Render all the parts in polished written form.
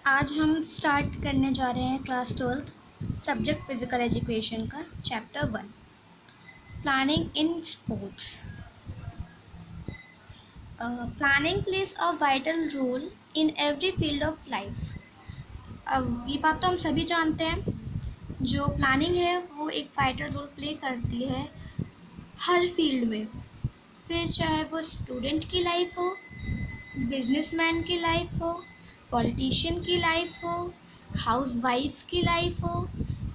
आज हम स्टार्ट करने जा रहे हैं class 12th subject physical education का chapter 1 planning in sports. Planning plays a vital role in every field of life. अब ये बात तो हम सभी जानते हैं, जो प्लानिंग है वो एक वाइटल रोल प्ले करती है हर फील्ड में, फिर चाहे वो स्टूडेंट की लाइफ हो, बिजनेसमैन की लाइफ हो, पॉलिटिशियन की लाइफ हो, हाउसवाइफ की लाइफ हो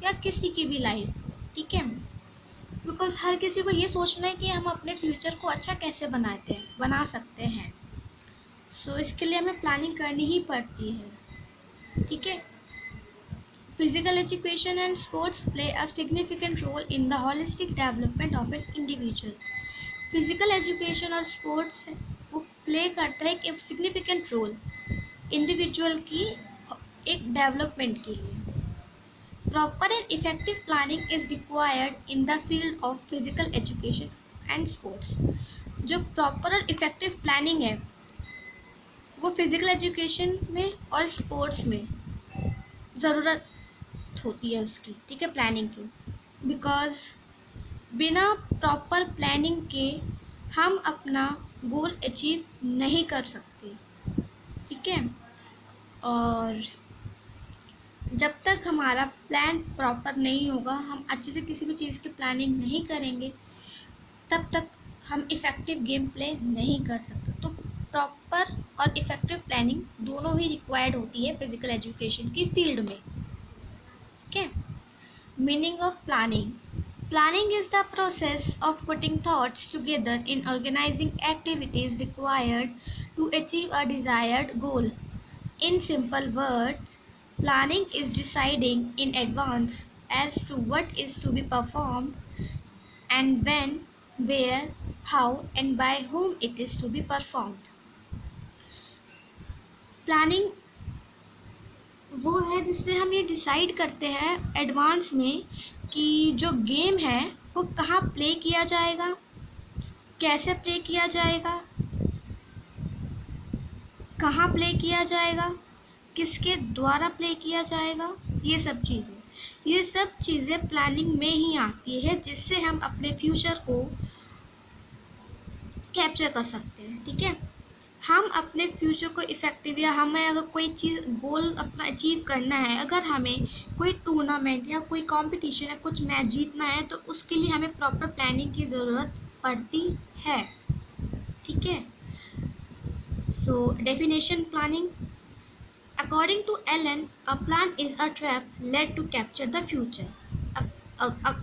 या किसी की भी लाइफ हो। ठीक है, बिकॉज हर किसी को ये सोचना है कि हम अपने फ्यूचर को अच्छा कैसे बना सकते हैं। सो इसके लिए हमें प्लानिंग करनी ही पड़ती है। ठीक है, physical education and sports play a significant role in the holistic development of an individual. Physical education और स्पोर्ट्स वो प्ले करता है एक सिग्निफिकेंट रोल इंडिविजुअल की एक डेवलपमेंट के लिए। Proper and effective planning is required in the field of physical education and sports. जो प्रॉपर और इफेक्टिव प्लानिंग है वो फिजिकल एजुकेशन में और स्पोर्ट्स में ज़रूरत होती है उसकी। ठीक है, प्लानिंग की, बिकॉज बिना प्रॉपर प्लानिंग के हम अपना गोल अचीव नहीं कर सकते। ठीक है, और जब तक हमारा प्लान प्रॉपर नहीं होगा, हम अच्छे से किसी भी चीज़ की प्लानिंग नहीं करेंगे, तब तक हम इफ़ेक्टिव गेम प्ले नहीं कर सकते। तो प्रॉपर और इफ़ेक्टिव प्लानिंग दोनों ही रिक्वायर्ड होती है फिजिकल एजुकेशन की फील्ड में। ठीक है, meaning of planning. Planning is the process of putting thoughts together in organizing activities required to achieve a desired goal. In simple words, planning is deciding in advance as to what is to be performed and when, where, how, and by whom it is to be performed. Planning वो है जिसमें हम ये decide करते हैं advance में कि जो गेम है वो कहाँ प्ले किया जाएगा, कैसे प्ले किया जाएगा, कहाँ प्ले किया जाएगा, किसके द्वारा प्ले किया जाएगा। ये सब चीज़ें प्लानिंग में ही आती है, जिससे हम अपने फ्यूचर को कैप्चर कर सकते हैं। ठीक है, हम अपने फ्यूचर को इफ़ेक्टिव, या हमें अगर कोई चीज़ गोल अपना अचीव करना है, अगर हमें कोई टूर्नामेंट या कोई कंपटीशन या कुछ मैच जीतना है, तो उसके लिए हमें प्रॉपर प्लानिंग की ज़रूरत पड़ती है। ठीक है, so definition planning. According to Allen, a plan is a trap laid to capture the future.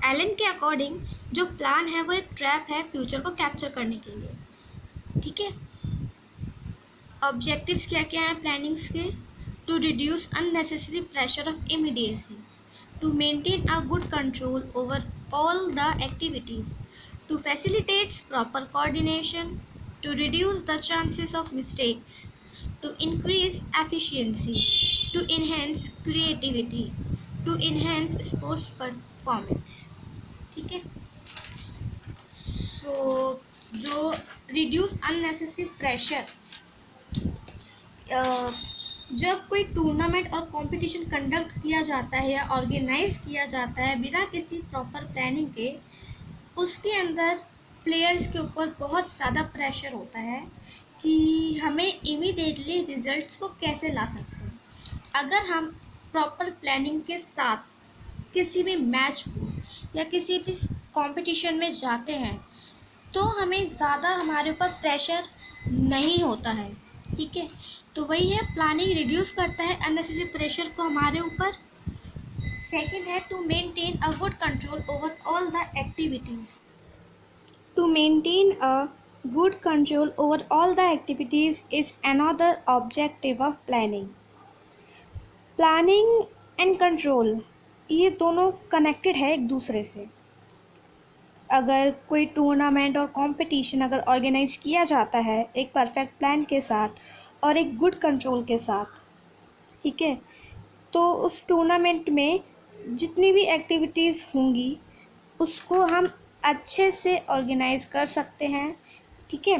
Allen के अकॉर्डिंग जो प्लान है वो एक ट्रैप है फ्यूचर को कैप्चर करने के लिए। ठीक है, ऑब्जेक्टिव्स क्या क्या हैं प्लानिंग्स के? To reduce unnecessary pressure of immediacy, to maintain a good control over all the activities, to facilitate proper coordination, to reduce the chances of mistakes, to increase efficiency, to enhance creativity, to enhance sports performance. ठीक है, सो जो reduce unnecessary pressure, जब कोई tournament और competition conduct किया जाता है या ऑर्गेनाइज किया जाता है बिना किसी प्रॉपर प्लानिंग के, उसके अंदर प्लेयर्स के ऊपर बहुत ज़्यादा प्रेशर होता है कि हमें इमीडिएटली रिजल्ट्स को कैसे ला सकते हैं। अगर हम प्रॉपर प्लानिंग के साथ किसी भी मैच को या किसी भी कंपटीशन में जाते हैं, तो हमें ज़्यादा हमारे ऊपर प्रेशर नहीं होता है। ठीक है, तो वही है, प्लानिंग रिड्यूस करता है अननेसेसरी प्रेशर को हमारे ऊपर। सेकंड है to maintain a good control over all the activities. To maintain a good control over all the activities is another objective of planning. Planning and control ये दोनों connected है एक दूसरे से। अगर कोई टूर्नामेंट और कंपटीशन अगर ऑर्गेनाइज किया जाता है एक परफेक्ट प्लान के साथ और एक गुड कंट्रोल के साथ, ठीक है, तो उस टूर्नामेंट में जितनी भी एक्टिविटीज़ होंगी उसको हम अच्छे से ऑर्गेनाइज कर सकते हैं। ठीक है,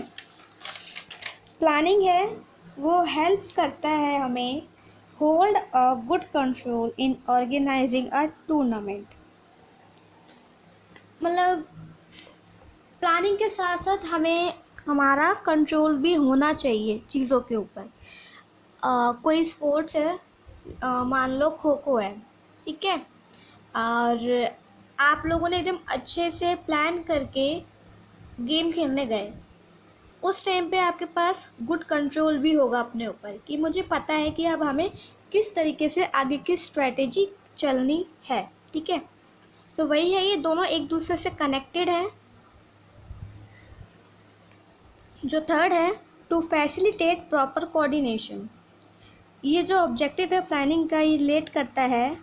प्लानिंग है वो हेल्प करता है हमें hold a good control in organizing a tournament। मतलब प्लानिंग के साथ साथ हमें हमारा कंट्रोल भी होना चाहिए चीज़ों के ऊपर। कोई स्पोर्ट्स है, मान लो खो खो है, ठीक है, और आप लोगों ने एकदम अच्छे से प्लान करके गेम खेलने गए। उस टाइम पे आपके पास गुड कंट्रोल भी होगा अपने ऊपर कि मुझे पता है कि अब हमें किस तरीके से आगे की स्ट्रेटेजी चलनी है, ठीक है। तो वही है, ये दोनों एक दूसरे से कनेक्टेड हैं। जो थर्ड है, टू फैसिलिटेट प्रॉपर कोऑर्डिनेशन। ये जो ऑब्जेक्टिव है प्लानिंग का, ये रिलेट करता है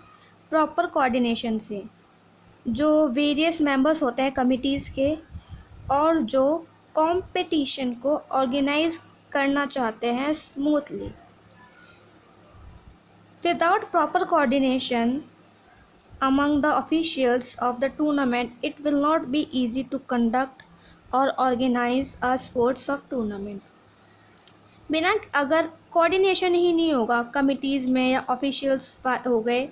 प्रॉपर कोऑर्डिनेशन से, जो वेरियस मेंबर्स होते हैं कमिटीज़ के और जो कंपटीशन को ऑर्गेनाइज करना चाहते हैं smoothly. Without proper coordination among the officials of the tournament, it will not be easy to conduct or organize a sports of tournament। बिना अगर कोऑर्डिनेशन ही नहीं होगा कमिटीज़ में या ऑफिशियल्स हो गए,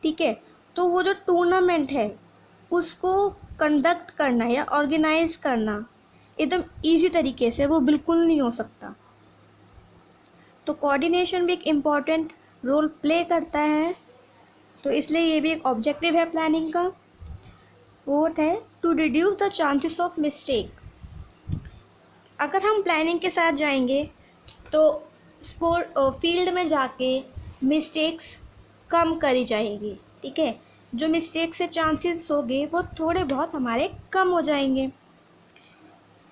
ठीक है, तो वो जो टूर्नामेंट है उसको कंडक्ट करना या ऑर्गेनाइज करना एकदम इजी तरीके से वो बिल्कुल नहीं हो सकता। तो कोऑर्डिनेशन भी एक इम्पॉर्टेंट रोल प्ले करता है, तो इसलिए ये भी एक ऑब्जेक्टिव है प्लानिंग का। फोर्थ है, to reduce the chances of mistake. अगर हम प्लानिंग के साथ जाएंगे तो स्पोर्ट फील्ड में जाके मिस्टेक्स कम करी जाएंगी, ठीक है, जो मिस्टेक से चांसेस होंगे वो थोड़े बहुत हमारे कम हो जाएंगे।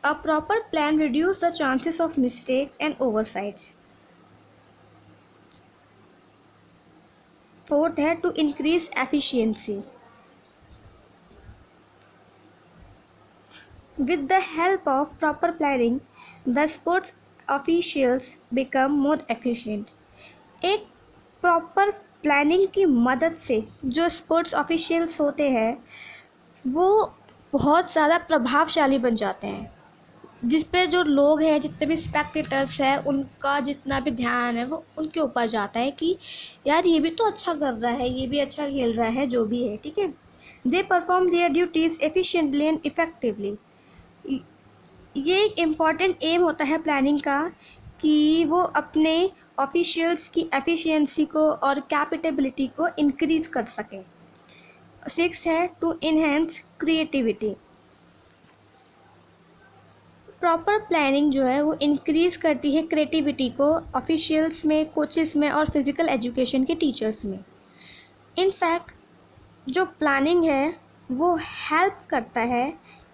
A proper plan reduce the chances of mistakes and oversights. Fourth है, to increase efficiency. With the help of proper planning, the sports officials become more efficient। एक प्रॉपर प्लानिंग की मदद से जो स्पोर्ट्स ऑफिशियल्स होते हैं वो बहुत ज़्यादा प्रभावशाली बन जाते हैं, जिस पे जो लोग हैं, जितने भी स्पेक्टेटर्स हैं, उनका जितना भी ध्यान है वो उनके ऊपर जाता है कि यार ये भी तो अच्छा कर रहा है, ये भी अच्छा खेल रहा है, जो भी है, ठीक है। They perform their duties efficiently and effectively. ये एक इम्पॉर्टेंट एम होता है प्लानिंग का कि वो अपने ऑफिशियल्स की एफिशिएंसी को और कैपेबिलिटी को इंक्रीज़ कर सकें। 6 है, to enhance creativity. Proper planning जो है वो इंक्रीज़ करती है क्रिएटिविटी को ऑफिशियल्स में, कोचेस में और फिज़िकल एजुकेशन के टीचर्स में। इनफैक्ट जो प्लानिंग है वो हेल्प करता है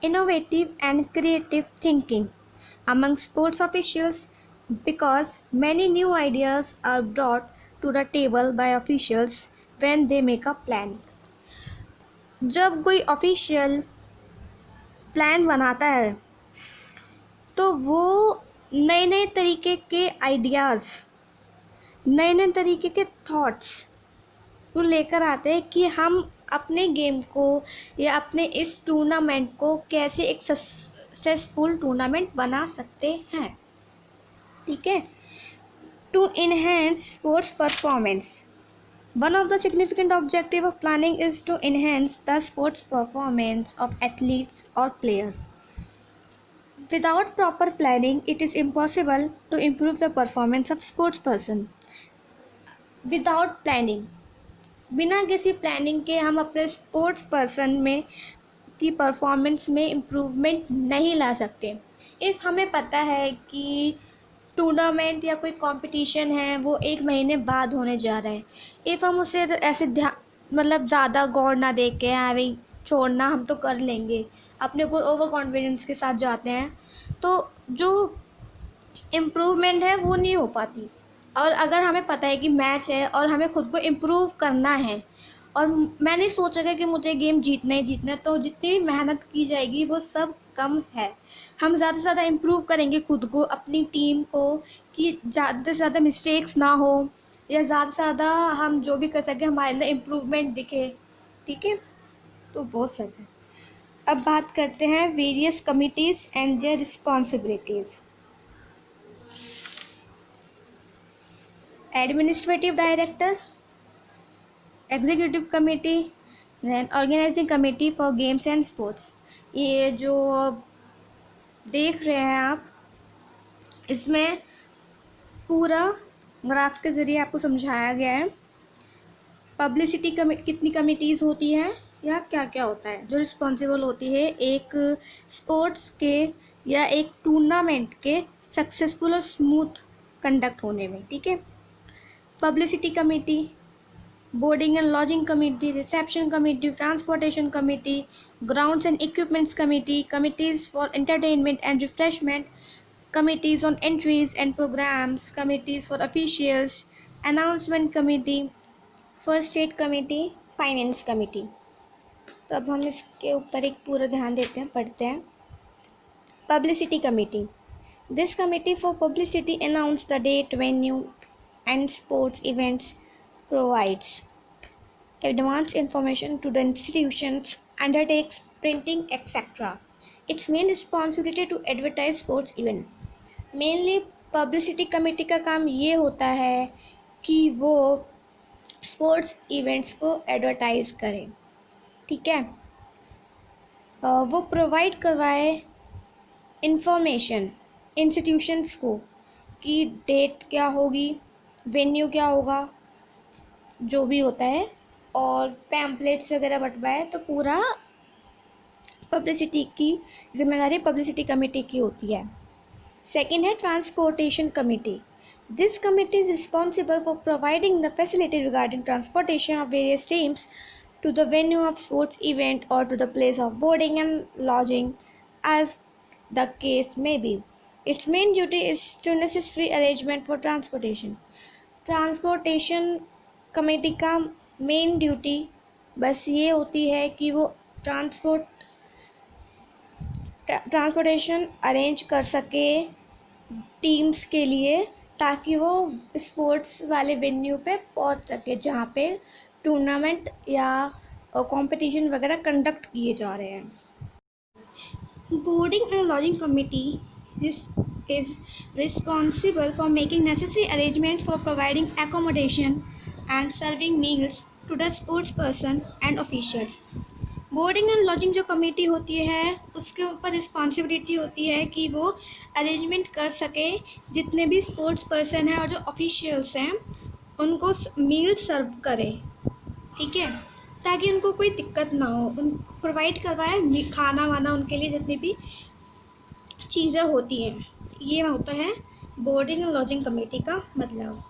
innovative and creative thinking among sports officials because many new ideas are brought to the table by officials when they make a plan। जब कोई ऑफिशियल प्लान बनाता है तो वो नए नए तरीके के आइडियाज़, नए नए तरीके के थॉट्स वो लेकर आते हैं कि हम अपने गेम को या अपने इस टूर्नामेंट को कैसे एक सक्सेसफुल टूर्नामेंट बना सकते हैं, ठीक है। To enhance sports performance. One of the significant objective of planning is to enhance the sports performance of athletes और players. Without proper planning it is impossible to improve the performance of sports person. Without planning, बिना किसी planning के हम अपने sports person में की performance में improvement नहीं ला सकते। इफ़ हमें पता है कि टूर्नामेंट या कोई कंपटीशन है वो 1 महीने बाद होने जा रहा है, इफ़ हम उसे ऐसे मतलब ज़्यादा गौर ना दे के भाई छोड़ना हम तो कर लेंगे, अपने ऊपर ओवर कॉन्फिडेंस के साथ जाते हैं, तो जो इम्प्रूवमेंट है वो नहीं हो पाती। और अगर हमें पता है कि मैच है और हमें खुद को इम्प्रूव करना है और मैंने सोचा कि मुझे गेम जीतना ही जीतना है, तो जितनी भी मेहनत की जाएगी वो सब कम है। हम ज़्यादा से ज़्यादा इम्प्रूव करेंगे खुद को, अपनी टीम को, कि ज़्यादा से ज़्यादा मिस्टेक्स ना हो या ज़्यादा से ज़्यादा हम जो भी कर सकें हमारे अंदर इम्प्रूवमेंट दिखे, ठीक है। तो वो सब है। अब बात करते हैं various committees and their responsibilities. Administrative director, executive committee, then organising committee for games and sports. ये जो देख रहे हैं आप, इसमें पूरा ग्राफ के ज़रिए आपको समझाया गया है पब्लिसिटी कितनी कमिटीज़ होती हैं या क्या क्या होता है जो रिस्पॉन्सिबल होती है एक स्पोर्ट्स के या एक टूर्नामेंट के सक्सेसफुल और स्मूथ कंडक्ट होने में। ठीक है, publicity committee, boarding and lodging committee, reception committee, transportation committee, grounds and equipments committee, committees for entertainment and refreshment, committees on entries and programs, committees for officials, announcement committee, first aid committee, finance committee। तो अब हम इसके ऊपर एक पूरा ध्यान देते हैं, पढ़ते हैं। Publicity committee, this committee for publicity announce the date, venue and sports events, provides advance information to the institutions, undertakes printing etc. Its main responsibility to advertise sports event। Mainly publicity committee का काम ये होता है कि वो sports events को advertise करें। ठीक है, वो प्रोवाइड करवाए इंफॉर्मेशन इंस्टीट्यूशंस को कि डेट क्या होगी, वेन्यू क्या होगा, जो भी होता है, और पैम्पलेट्स वगैरह बंटवाए। तो पूरा पब्लिसिटी की जिम्मेदारी पब्लिसिटी कमेटी की होती है। सेकेंड है transportation committee, this committee is responsible for providing the facility regarding transportation of various teams to the venue of sports event or to the place of boarding and lodging as the case may be. Its main duty is to necessary arrangement for transportation। Transportation committee का main duty बस ये होती है कि वो transportation arrange कर सके teams के लिए, ताकि वो स्पोर्ट्स वाले वेन्यू पे पहुंच सके जहाँ पे टूर्नामेंट या कंपटीशन वगैरह कंडक्ट किए जा रहे हैं। Boarding and lodging committee this is responsible for making necessary arrangements for providing accommodation and serving meals to the sports person and officials. Boarding and lodging जो कमेटी होती है उसके ऊपर रिस्पॉन्सिबिलिटी होती है कि वो अरेंजमेंट कर सके जितने भी स्पोर्ट्स पर्सन हैं और जो ऑफिशियल्स हैं उनको मील सर्व करें। ठीक है, ताकि उनको कोई दिक्कत ना हो, उनको प्रोवाइड करवाए खाना वाना, उनके लिए जितनी भी चीज़ें होती हैं। ये होता है बोर्डिंग एंड लॉजिंग कमेटी का मतलब।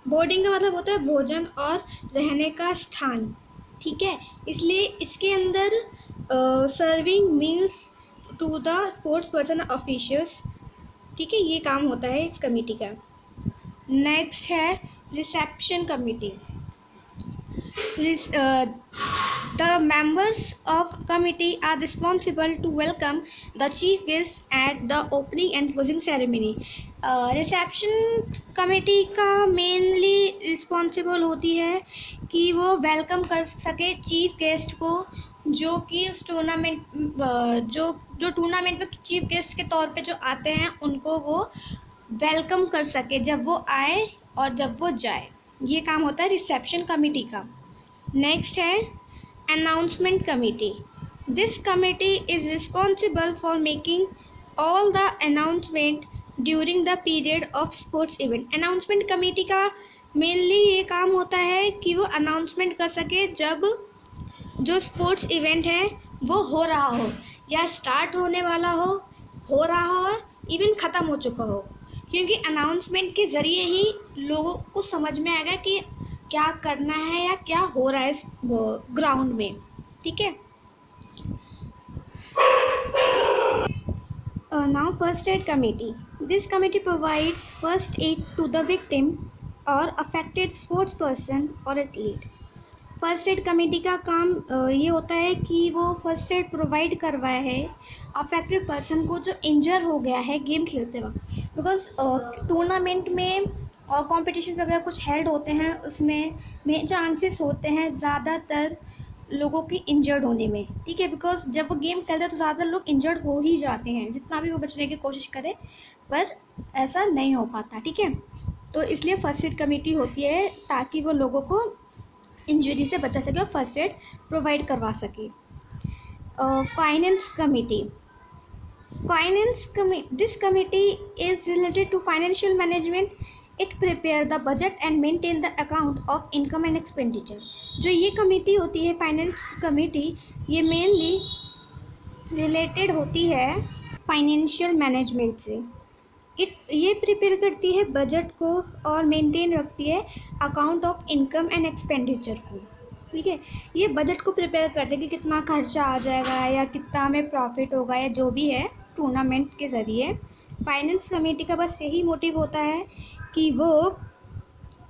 बोर्डिंग का मतलब होता है भोजन और रहने का स्थान। ठीक है, इसलिए इसके अंदर serving meals to the sports person officials. ठीक है, ये काम होता है इस कमेटी का। नेक्स्ट है reception committee. The members of committee are responsible to welcome the chief guest at the opening and closing ceremony। Reception committee का मेनली रिस्पॉन्सिबल होती है कि वो वेलकम कर सके चीफ गेस्ट को, जो कि उस टूर्नामेंट जो टूर्नामेंट में चीफ गेस्ट के तौर पे जो आते हैं उनको वो वेलकम कर सके जब वो आए और जब वो जाए। ये काम होता है रिसेप्शन कमेटी का। नेक्स्ट है announcement committee. This committee is responsible for making all the announcement during the period of sports event. Announcement committee का मेनली ये काम होता है कि वो अनाउंसमेंट कर सके जब जो स्पोर्ट्स इवेंट है वो हो रहा हो, या स्टार्ट होने वाला हो रहा हो, इवन ख़त्म हो चुका हो, क्योंकि अनाउंसमेंट के ज़रिए ही लोगों को समझ में आएगा कि क्या करना है या क्या हो रहा है ग्राउंड में। ठीक है, now first aid committee. This committee provides first aid to the victim और अफेक्टेड स्पोर्ट्स पर्सन और एथलीट। फर्स्ट एड कमेटी का काम ये होता है कि वो फर्स्ट एड प्रोवाइड करवाया है अफेक्टेड पर्सन को जो इंजर हो गया है गेम खेलते वक्त। बिकॉज टूर्नामेंट में और कॉम्पिटिशन वगैरह कुछ हेल्ड होते हैं, उसमें चांसेस होते हैं ज़्यादातर लोगों की इंजर्ड होने में। ठीक है, बिकॉज जब वो गेम खेलते हैं तो ज़्यादातर लोग इंजर्ड हो ही जाते हैं, जितना भी वो बचने की कोशिश करे पर ऐसा नहीं हो पाता। ठीक है, तो इसलिए फर्स्ट एड कमेटी होती है ताकि वो लोगों को इंजरी से बचा सके और फर्स्ट एड प्रोवाइड करवा सके। Finance committee, this committee is related to financial management. It prepare the budget and maintain the account of income and expenditure. जो ये कमेटी होती है फाइनेंस कमेटी, ये मेनली रिलेटेड होती है फाइनेंशियल मैनेजमेंट से। ये प्रिपेयर करती है बजट को और मेंटेन रखती है account of income and expenditure को। ठीक है, ये बजट को प्रिपेयर करते हैं कि कितना खर्चा आ जाएगा या कितना हमें प्रॉफिट होगा या जो भी है टूर्नामेंट के ज़रिए। फाइनेंस कमेटी का बस यही मोटिव होता है कि वो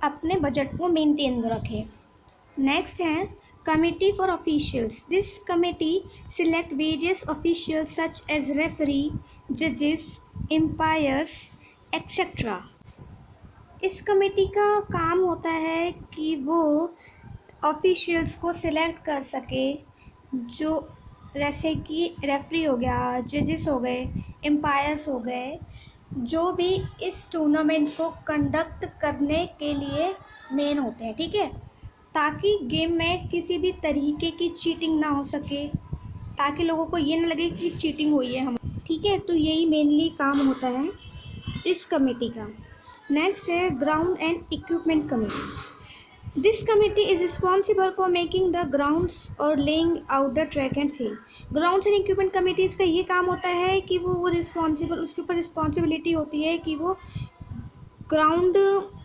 अपने बजट को मेंटेन रखे। नेक्स्ट है committee for officials. This committee select various officials such as referee, जजेस, एम्पायर्स एक्सेट्रा। इस कमेटी का काम होता है कि वो ऑफिशियल्स को सिलेक्ट कर सके, जो जैसे कि रेफरी हो गया, जजेस हो गए, एम्पायर्स हो गए, जो भी इस टूर्नामेंट को कंडक्ट करने के लिए मेन होते हैं। ठीक है, ताकि गेम में किसी भी तरीके की चीटिंग ना हो सके, ताकि लोगों को ये ना लगे कि चीटिंग हुई है हम। ठीक है, तो यही मेनली काम होता है इस कमेटी का। नेक्स्ट है ground and equipment committee. This committee is responsible for making the grounds और laying out the track and field. Grounds and equipment committees का ये काम होता है कि वो रिस्पॉन्सिबल, उसके ऊपर रिस्पॉन्सिबिलिटी होती है कि वो ग्राउंड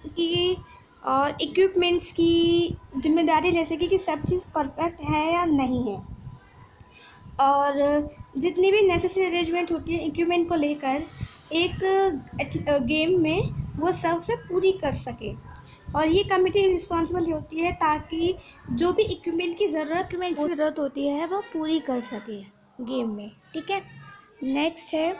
की और इक्विपमेंट्स की जिम्मेदारी ले सके कि सब चीज़ परफेक्ट है या नहीं है, और जितनी भी नेसेसरी अरेंजमेंट होती है इक्विपमेंट को लेकर एक गेम में वो सबसे पूरी कर सके। और ये कमेटी रिस्पॉन्सिबल होती है ताकि जो भी इक्विपमेंट की ज़रूरत होती है वो पूरी कर सके गेम में। ठीक है, नेक्स्ट है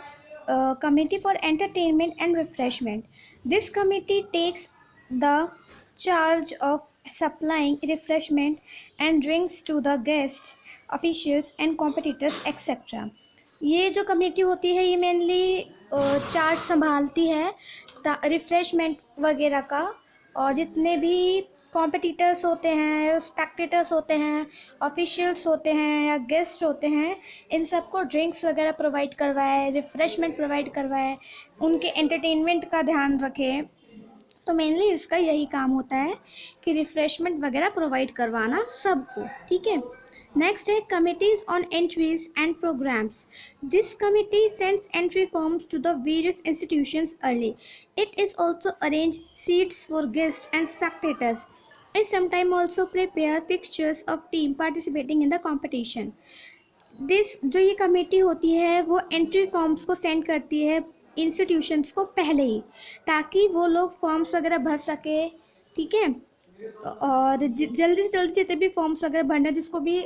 committee for entertainment and refreshment. This committee takes the charge of supplying refreshment and drinks to the guest, officials and competitors etcetera. ये जो कमेटी होती है ये मेनली चार्ज संभालती है रिफ्रेशमेंट वगैरह का, और जितने भी कॉम्पिटिटर्स होते हैं, स्पेक्टेटर्स होते हैं, ऑफिशियल्स होते हैं या गेस्ट होते हैं, इन सबको ड्रिंक्स वगैरह प्रोवाइड करवाए, रिफ्रेशमेंट प्रोवाइड करवाए, उनके एंटरटेनमेंट का ध्यान रखे। तो मेनली इसका यही काम होता है कि रिफ्रेशमेंट वगैरह प्रोवाइड करवाना सबको। ठीक है, नेक्स्ट है committees on entries and programmes. This committee sends entry forms to the various institutions early. It is also arrange seats for guests and spectators. It sometimes also prepare fixtures of team participating in the competition. जो ये committee होती है वो entry forms को send करती है institutions को पहले ही, ताकि वो लोग फॉर्म्स वगैरह भर सके। ठीक है, और जल्दी से जल्दी जितने भी फॉर्म्स वगैरह भरना, जिसको भी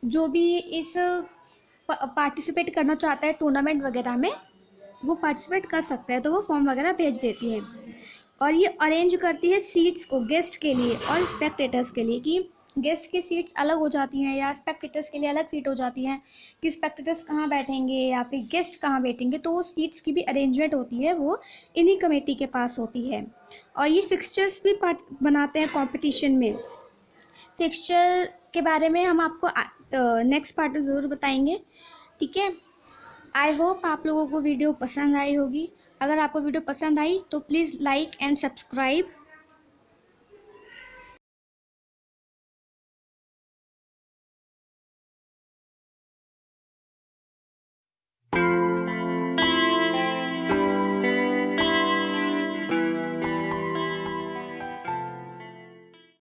जो भी इस पार्टिसिपेट करना चाहता है टूर्नामेंट वगैरह में, वो पार्टिसिपेट कर सकता है, तो वो फॉर्म वगैरह भेज देती है। और ये अरेंज करती है सीट्स को गेस्ट के लिए और स्पेक्टेटर्स के लिए, कि गेस्ट की सीट्स अलग हो जाती हैं या स्पेक्टेटर्स के लिए अलग सीट हो जाती हैं, कि स्पेक्टेटर्स कहाँ बैठेंगे या फिर गेस्ट कहाँ बैठेंगे। तो वो सीट्स की भी अरेंजमेंट होती है, वो इन्हीं कमेटी के पास होती है। और ये फिक्सचर्स भी बनाते हैं कंपटीशन में। फिक्सचर के बारे में हम आपको नेक्स्ट पार्ट में ज़रूर बताएंगे। ठीक है, आई होप आप लोगों को वीडियो पसंद आई होगी। अगर आपको वीडियो पसंद आई तो प्लीज़ लाइक एंड सब्सक्राइब।